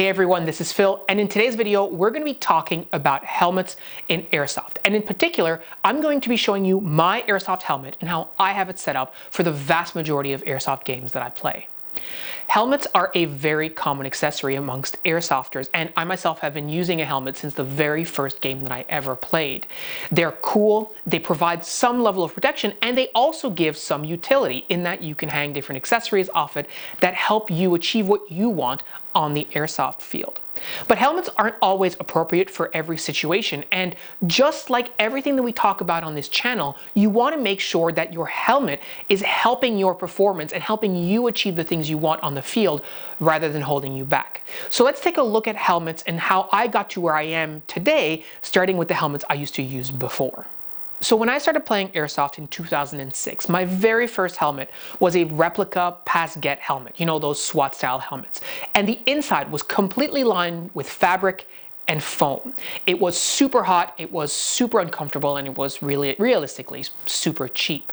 Hey everyone, this is Phil, and in today's video, we're going to be talking about helmets in airsoft. And in particular, I'm going to be showing you my airsoft helmet and how I have it set up for the vast majority of airsoft games that I play. Helmets are a very common accessory amongst airsofters, and I myself have been using a helmet since the very first game that I ever played. They're cool, they provide some level of protection, and they also give some utility in that you can hang different accessories off it that help you achieve what you want on the airsoft field. But helmets aren't always appropriate for every situation, and just like everything that we talk about on this channel, you want to make sure that your helmet is helping your performance and helping you achieve the things you want on the field rather than holding you back. So let's take a look at helmets and how I got to where I am today, starting with the helmets I used to use before. So when I started playing airsoft in 2006, my very first helmet was a replica pass-get helmet, you know, those SWAT style helmets. And the inside was completely lined with fabric and foam. It was super hot, it was super uncomfortable, and it was really, realistically, super cheap.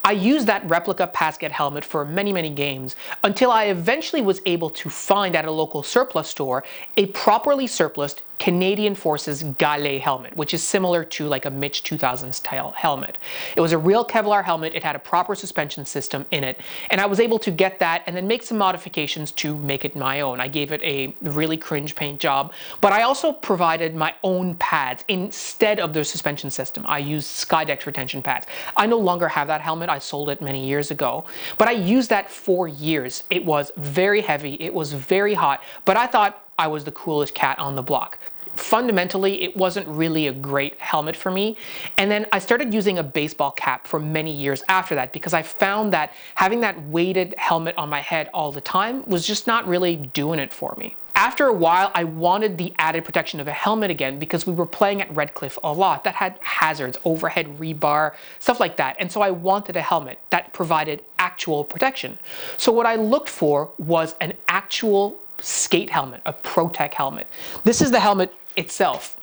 I used that replica pass-get helmet for many games until I eventually was able to find at a local surplus store a properly surplused Canadian Forces Gale helmet, which is similar to like a Mitch 2000 style helmet. It was a real Kevlar helmet, it had a proper suspension system in it, and I was able to get that and then make some modifications to make it my own. I gave it a really cringe paint job, but I also provided my own pads instead of the suspension system. I used Skydex retention pads. I no longer have that helmet, I sold it many years ago, but I used that for years. It was very heavy, it was very hot, but I thought I was the coolest cat on the block. Fundamentally, it wasn't really a great helmet for me. And then I started using a baseball cap for many years after that because I found that having that weighted helmet on my head all the time was just not really doing it for me. After a while, I wanted the added protection of a helmet again because we were playing at Redcliffe a lot that had hazards, overhead rebar, stuff like that. And so I wanted a helmet that provided actual protection. So what I looked for was an actual skate helmet, a ProTech helmet. This is the helmet itself.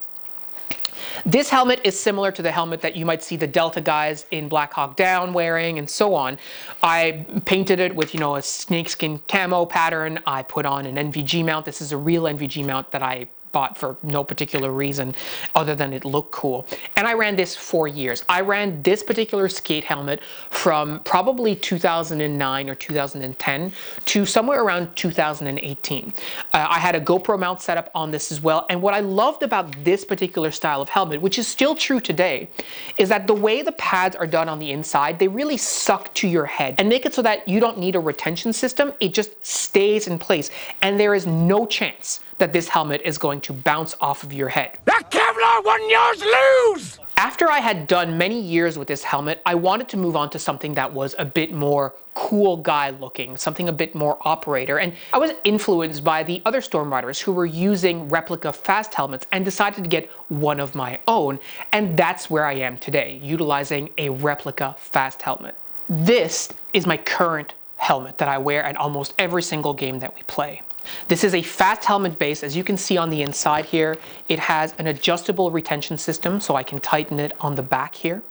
This helmet is similar to the helmet that you might see the Delta guys in Black Hawk Down wearing and so on. I painted it with, you know, a snakeskin camo pattern. I put on an NVG mount. This is a real NVG mount that I bought for no particular reason other than it looked cool. And I ran this for years. I ran this particular skate helmet from probably 2009 or 2010 to somewhere around 2018. I had a GoPro mount set up on this as well. And what I loved about this particular style of helmet, which is still true today, is that the way the pads are done on the inside, they really suck to your head and make it so that you don't need a retention system. It just stays in place. And there is no chance that this helmet is going to bounce off of your head. That Kevlar won, yours lose! After I had done many years with this helmet, I wanted to move on to something that was a bit more cool guy looking, something a bit more operator. And I was influenced by the other Storm Riders who were using replica fast helmets and decided to get one of my own. And that's where I am today, utilizing a replica fast helmet. This is my current helmet that I wear at almost every single game that we play. This is a fast helmet base. As you can see on the inside here, it has an adjustable retention system, so I can tighten it on the back here.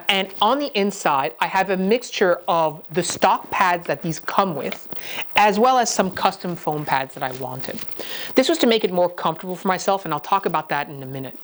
And on the inside, I have a mixture of the stock pads that these come with, as well as some custom foam pads that I wanted. This was to make it more comfortable for myself, and I'll talk about that in a minute.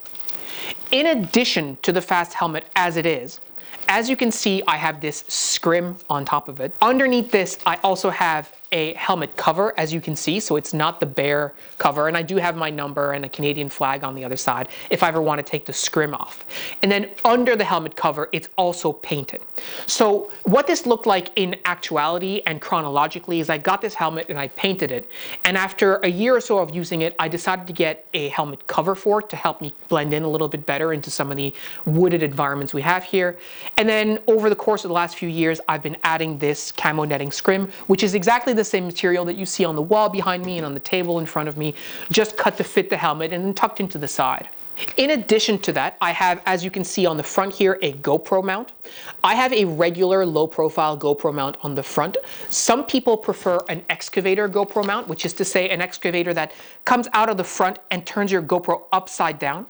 In addition to the fast helmet as it is, as you can see, I have this scrim on top of it. Underneath this, I also have a helmet cover, as you can see, so it's not the bare cover, and I do have my number and a Canadian flag on the other side if I ever want to take the scrim off. And then under the helmet cover, it's also painted. So what this looked like in actuality and chronologically is I got this helmet and I painted it, and after a year or so of using it, I decided to get a helmet cover for it to help me blend in a little bit better into some of the wooded environments we have here. And then over the course of the last few years, I've been adding this camo netting scrim, which is exactly the same material that you see on the wall behind me and on the table in front of me, just cut to fit the helmet and then tucked into the side. In addition to that, I have, as you can see on the front here, a GoPro mount. I have a regular low profile GoPro mount on the front. Some people prefer an excavator GoPro mount, which is to say an excavator that comes out of the front and turns your GoPro upside down.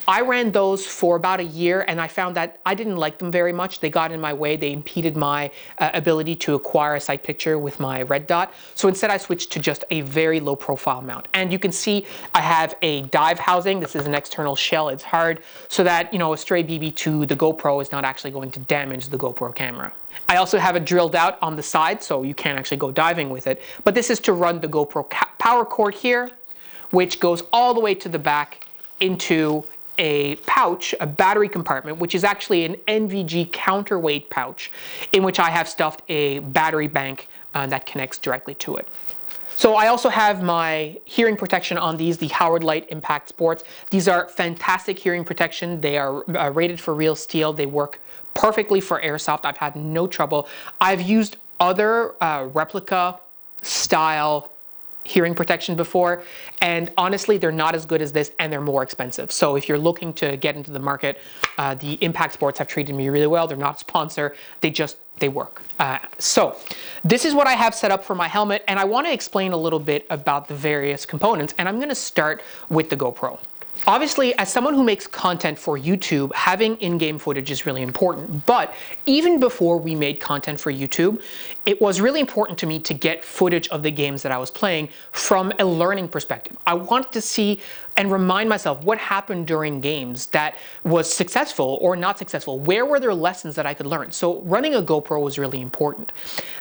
I ran those for about a year and I found that I didn't like them very much. They got in my way. They impeded my ability to acquire a sight picture with my red dot. So instead I switched to just a very low profile mount. And you can see I have a dive housing. This is an external shell. It's hard so that, you know, a stray BB to the GoPro is not actually going to damage the GoPro camera. I also have it drilled out on the side so you can't actually go diving with it. But this is to run the GoPro power cord here, which goes all the way to the back into a pouch, a battery compartment, which is actually an NVG counterweight pouch in which I have stuffed a battery bank that connects directly to it. So I also have my hearing protection on these, the Howard Light Impact Sports. These are fantastic hearing protection. They are rated for real steel. They work perfectly for airsoft. I've had no trouble. I've used other replica style hearing protection before, and honestly they're not as good as this and they're more expensive. So if you're looking to get into the market, the Impact Sports have treated me really well. They're not a sponsor, they work. So this is what I have set up for my helmet, and I want to explain a little bit about the various components, and I'm going to start with the GoPro. Obviously, as someone who makes content for YouTube, having in-game footage is really important. But even before we made content for YouTube, it was really important to me to get footage of the games that I was playing from a learning perspective. I wanted to see and remind myself what happened during games that was successful or not successful. Where were there lessons that I could learn? So running a GoPro was really important.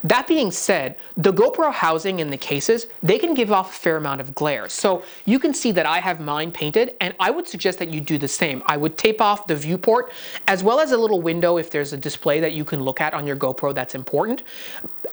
That being said, the GoPro housing in the cases, they can give off a fair amount of glare. So you can see that I have mine painted, and I would suggest that you do the same. I would tape off the viewport as well as a little window if there's a display that you can look at on your GoPro that's important.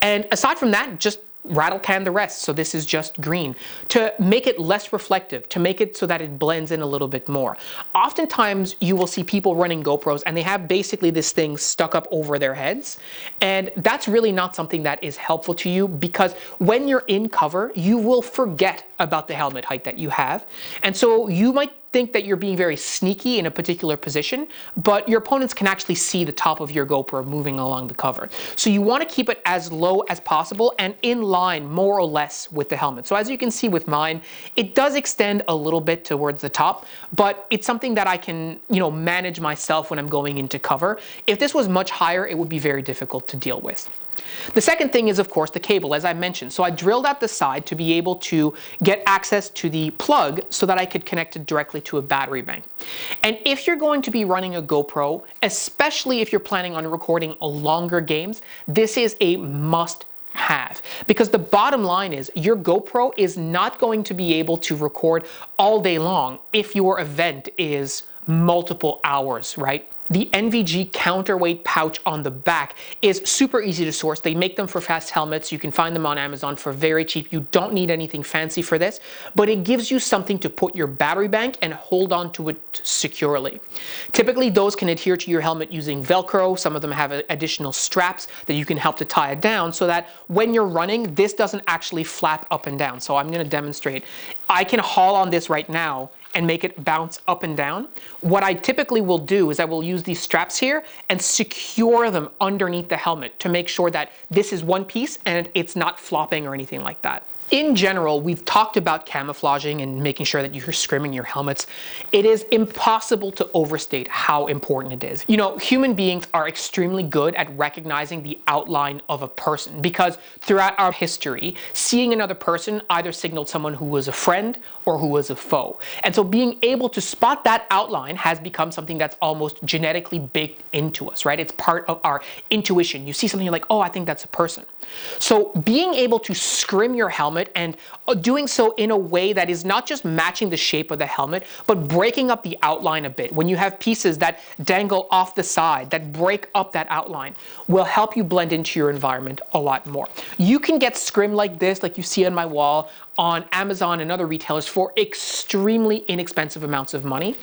And aside from that, just rattle can the rest. So this is just green to make it less reflective, to make it so that it blends in a little bit more. Oftentimes you will see people running GoPros and they have basically this thing stuck up over their heads. And that's really not something that is helpful to you, because when you're in cover, you will forget about the helmet height that you have. And so you might think that you're being very sneaky in a particular position, but your opponents can actually see the top of your GoPro moving along the cover. So you want to keep it as low as possible and in line more or less with the helmet. So as you can see with mine, it does extend a little bit towards the top, but it's something that I can, manage myself when I'm going into cover. If this was much higher, it would be very difficult to deal with. The second thing is, of course, the cable, as I mentioned. So I drilled out the side to be able to get access to the plug so that I could connect it directly to a battery bank. And if you're going to be running a GoPro, especially if you're planning on recording longer games, this is a must have, because the bottom line is your GoPro is not going to be able to record all day long if your event is multiple hours, right? The NVG counterweight pouch on the back is super easy to source. They make them for fast helmets. You can find them on Amazon for very cheap. You don't need anything fancy for this, but it gives you something to put your battery bank and hold on to it securely. Typically, those can adhere to your helmet using Velcro. Some of them have additional straps that you can help to tie it down so that when you're running, this doesn't actually flap up and down. So I'm going to demonstrate. I can haul on this right now and make it bounce up and down. What I typically will do is I will use these straps here and secure them underneath the helmet to make sure that this is one piece and it's not flopping or anything like that. In general, we've talked about camouflaging and making sure that you're scrimming your helmets. It is impossible to overstate how important it is. Human beings are extremely good at recognizing the outline of a person, because throughout our history, seeing another person either signaled someone who was a friend or who was a foe. And so being able to spot that outline has become something that's almost genetically baked into us, right? It's part of our intuition. You see something, you're like, oh, I think that's a person. So being able to scrim your helmet and doing so in a way that is not just matching the shape of the helmet, but breaking up the outline a bit. When you have pieces that dangle off the side, that break up that outline, will help you blend into your environment a lot more. You can get scrim like this, like you see on my wall, on Amazon and other retailers for extremely inexpensive amounts of money.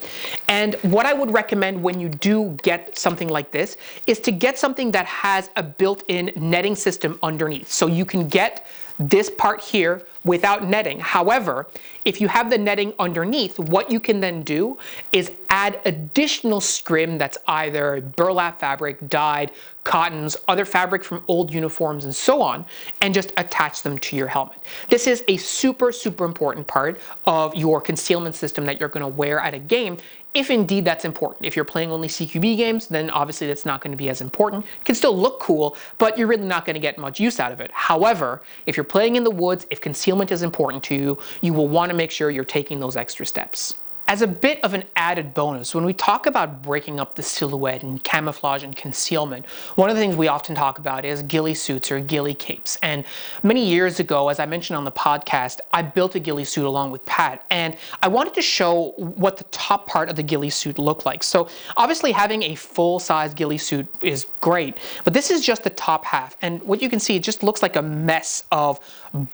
And what I would recommend when you do get something like this is to get something that has a built-in netting system underneath. So you can get this part here without netting. However, if you have the netting underneath, what you can then do is add additional scrim that's either burlap fabric, dyed, cottons, other fabric from old uniforms, and so on, and just attach them to your helmet. This is a super, super important part of your concealment system that you're going to wear at a game, if indeed that's important. If you're playing only CQB games, then obviously that's not going to be as important. It can still look cool, but you're really not going to get much use out of it. However, if you're playing in the woods, if concealment is important to you, you will want to make sure you're taking those extra steps. As a bit of an added bonus, when we talk about breaking up the silhouette and camouflage and concealment, one of the things we often talk about is ghillie suits or ghillie capes. And many years ago, as I mentioned on the podcast, I built a ghillie suit along with Pat, and I wanted to show what the top part of the ghillie suit looked like. So obviously having a full-size ghillie suit is great, but this is just the top half. And what you can see, it just looks like a mess of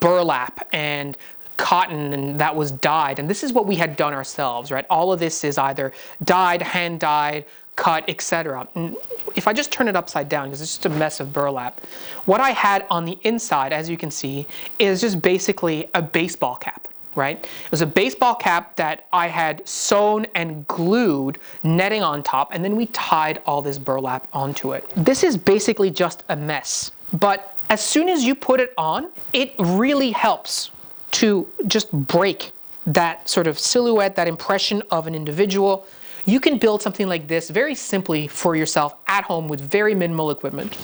burlap and cotton, and that was dyed. And this is what we had done ourselves, right? All of this is either dyed, hand dyed, cut, etc. And if I just turn it upside down, because it's just a mess of burlap, what I had on the inside, as you can see, is just basically a baseball cap, right? It was a baseball cap that I had sewn and glued netting on top, and then we tied all this burlap onto it. This is basically just a mess, but as soon as you put it on, it really helps to just break that sort of silhouette, that impression of an individual. You can build something like this very simply for yourself at home with very minimal equipment.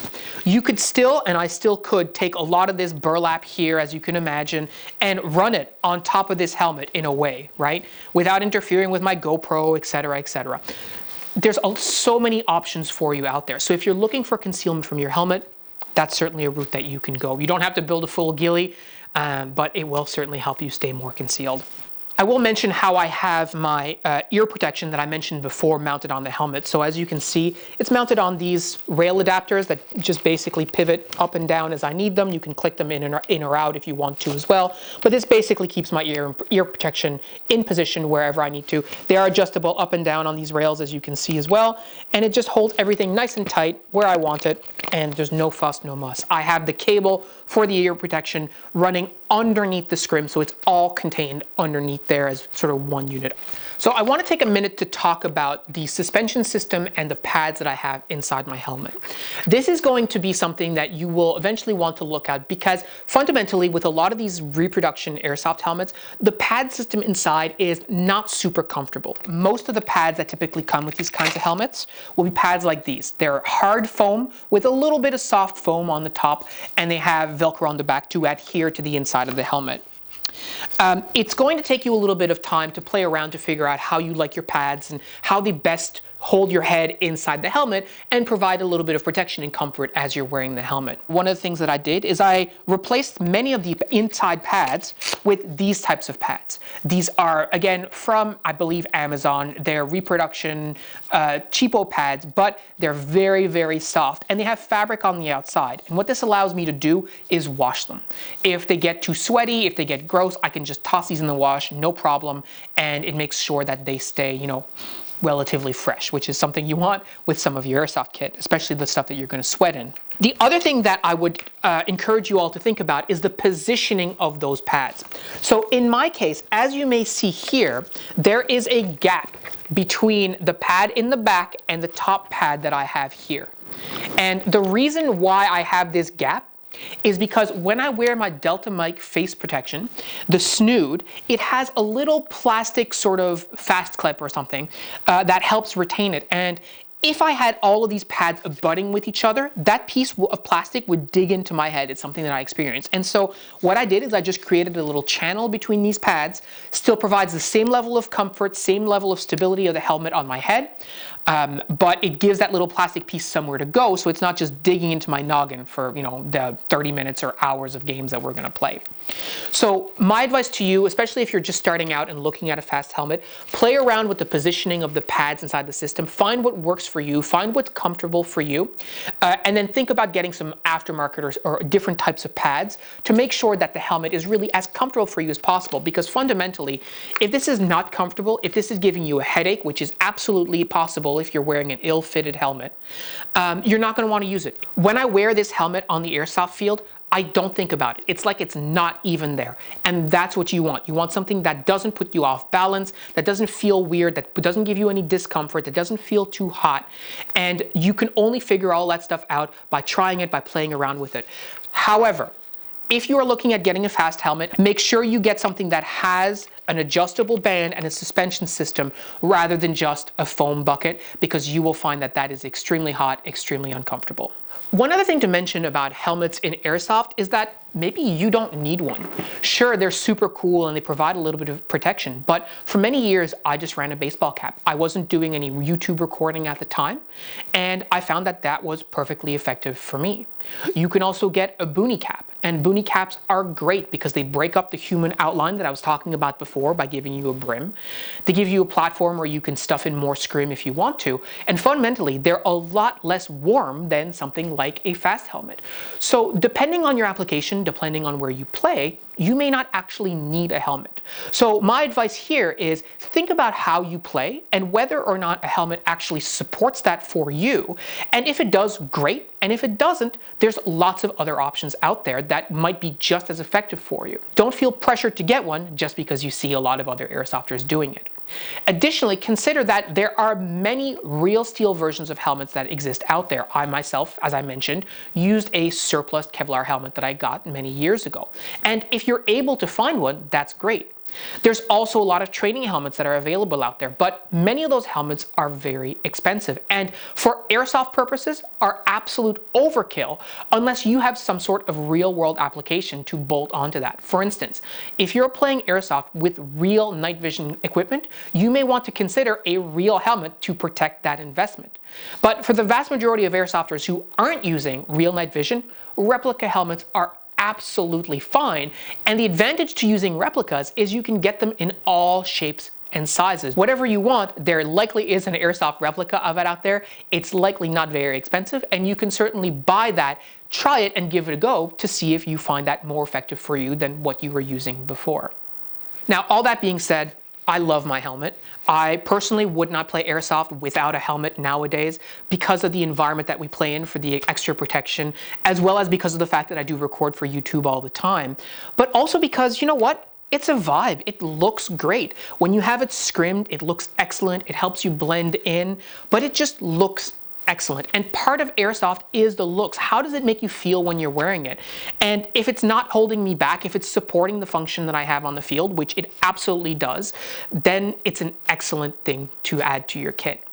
You could still, and I still could, take a lot of this burlap here, as you can imagine, and run it on top of this helmet in a way, right? Without interfering with my GoPro, etc., etc. There's so many options for you out there. So if you're looking for concealment from your helmet, that's certainly a route that you can go. You don't have to build a full ghillie, but it will certainly help you stay more concealed. I will mention how I have my ear protection that I mentioned before mounted on the helmet. So as you can see, it's mounted on these rail adapters that just basically pivot up and down as I need them. You can click them in or out if you want to as well. But this basically keeps my ear protection in position wherever I need to. They are adjustable up and down on these rails, as you can see as well. And it just holds everything nice and tight where I want it. And there's no fuss, no muss. I have the cable for the ear protection running underneath the scrim, so it's all contained underneath there as sort of one unit. So I want to take a minute to talk about the suspension system and the pads that I have inside my helmet. This is going to be something that you will eventually want to look at, because fundamentally with a lot of these reproduction airsoft helmets, the pad system inside is not super comfortable. Most of the pads that typically come with these kinds of helmets will be pads like these. They're hard foam with a little bit of soft foam on the top, and they have Velcro on the back to adhere to the inside of the helmet. It's going to take you a little bit of time to play around to figure out how you like your pads and how they best hold your head inside the helmet and provide a little bit of protection and comfort as you're wearing the helmet. One of the things that I did is I replaced many of the inside pads with these types of pads. These are, again, from, I believe, Amazon. They're reproduction cheapo pads, but they're very, very soft, and they have fabric on the outside. And what this allows me to do is wash them. If they get too sweaty, if they get gross, I can just toss these in the wash, no problem, and it makes sure that they stay, relatively fresh, which is something you want with some of your airsoft kit, especially the stuff that you're going to sweat in. The other thing that I would encourage you all to think about is the positioning of those pads. So in my case, as you may see here, there is a gap between the pad in the back and the top pad that I have here. And the reason why I have this gap is because when I wear my Delta Mic face protection, the snood, it has a little plastic sort of fast clip or something that helps retain it. And if I had all of these pads abutting with each other, that piece of plastic would dig into my head. It's something that I experienced. And so what I did is I just created a little channel between these pads, still provides the same level of comfort, same level of stability of the helmet on my head, but it gives that little plastic piece somewhere to go, so it's not just digging into my noggin for, the 30 minutes or hours of games that we're going to play. So my advice to you, especially if you're just starting out and looking at a fast helmet, play around with the positioning of the pads inside the system, find what works for you, find what's comfortable for you, and then think about getting some aftermarket or different types of pads to make sure that the helmet is really as comfortable for you as possible. Because fundamentally, if this is not comfortable, if this is giving you a headache, which is absolutely possible if you're wearing an ill-fitted helmet, you're not going to want to use it. When I wear this helmet on the airsoft field, I don't think about it. It's like it's not even there. And that's what you want. You want something that doesn't put you off balance, that doesn't feel weird, that doesn't give you any discomfort, that doesn't feel too hot. And you can only figure all that stuff out by trying it, by playing around with it. However, if you are looking at getting a fast helmet, make sure you get something that has an adjustable band and a suspension system rather than just a foam bucket, because you will find that that is extremely hot, extremely uncomfortable. One other thing to mention about helmets in airsoft is that maybe you don't need one. Sure, they're super cool and they provide a little bit of protection, but for many years I just ran a baseball cap. I wasn't doing any YouTube recording at the time, and I found that that was perfectly effective for me. You can also get a boonie cap, and boonie caps are great because they break up the human outline that I was talking about before by giving you a brim. They give you a platform where you can stuff in more scrim if you want to, and fundamentally they're a lot less warm than something like a fast helmet. So depending on your application, depending on where you play, you may not actually need a helmet. So my advice here is think about how you play and whether or not a helmet actually supports that for you. And if it does, great. And if it doesn't, there's lots of other options out there that might be just as effective for you. Don't feel pressured to get one just because you see a lot of other airsofters doing it. Additionally, consider that there are many real steel versions of helmets that exist out there. I myself, as I mentioned, used a surplus Kevlar helmet that I got many years ago. And if you're able to find one, that's great. There's also a lot of training helmets that are available out there, but many of those helmets are very expensive and for airsoft purposes are absolute overkill unless you have some sort of real world application to bolt onto that. For instance, if you're playing airsoft with real night vision equipment, you may want to consider a real helmet to protect that investment. But for the vast majority of airsofters who aren't using real night vision, replica helmets are absolutely fine, and the advantage to using replicas is you can get them in all shapes and sizes. Whatever you want, there likely is an airsoft replica of it out there. It's likely not very expensive, and you can certainly buy that, try it, and give it a go to see if you find that more effective for you than what you were using before. Now, all that being said, I love my helmet. I personally would not play airsoft without a helmet nowadays because of the environment that we play in for the extra protection, as well as because of the fact that I do record for YouTube all the time. But also because, you know what? It's a vibe. It looks great. When you have it scrimmed, it looks excellent. It helps you blend in, but it just looks excellent. And part of airsoft is the looks. How does it make you feel when you're wearing it? And if it's not holding me back, if it's supporting the function that I have on the field, which it absolutely does, then it's an excellent thing to add to your kit.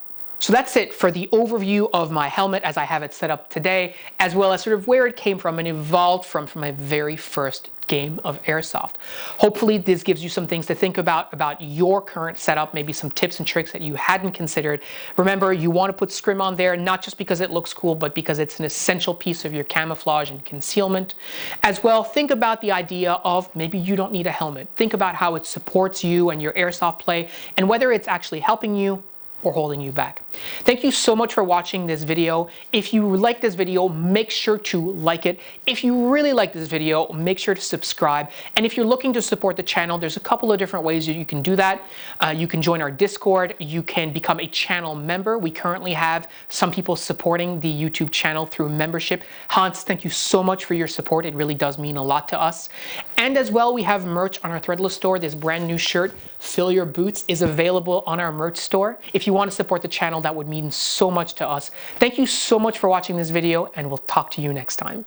So that's it for the overview of my helmet as I have it set up today, as well as sort of where it came from and evolved from my very first game of airsoft. Hopefully this gives you some things to think about your current setup, maybe some tips and tricks that you hadn't considered. Remember, you want to put scrim on there, not just because it looks cool, but because it's an essential piece of your camouflage and concealment. As well, think about the idea of maybe you don't need a helmet. Think about how it supports you and your airsoft play, and whether it's actually helping you or holding you back. Thank you so much for watching this video. If you like this video, make sure to like it. If you really like this video, make sure to subscribe. And if you're looking to support the channel, there's a couple of different ways you can do that. You can join our Discord. You can become a channel member. We currently have some people supporting the YouTube channel through membership. Hans, thank you so much for your support. It really does mean a lot to us. And as well, we have merch on our Threadless store. This brand new shirt, Fill Your Boots, is available on our merch store. If you want to support the channel, that would mean so much to us. Thank you so much for watching this video, and we'll talk to you next time.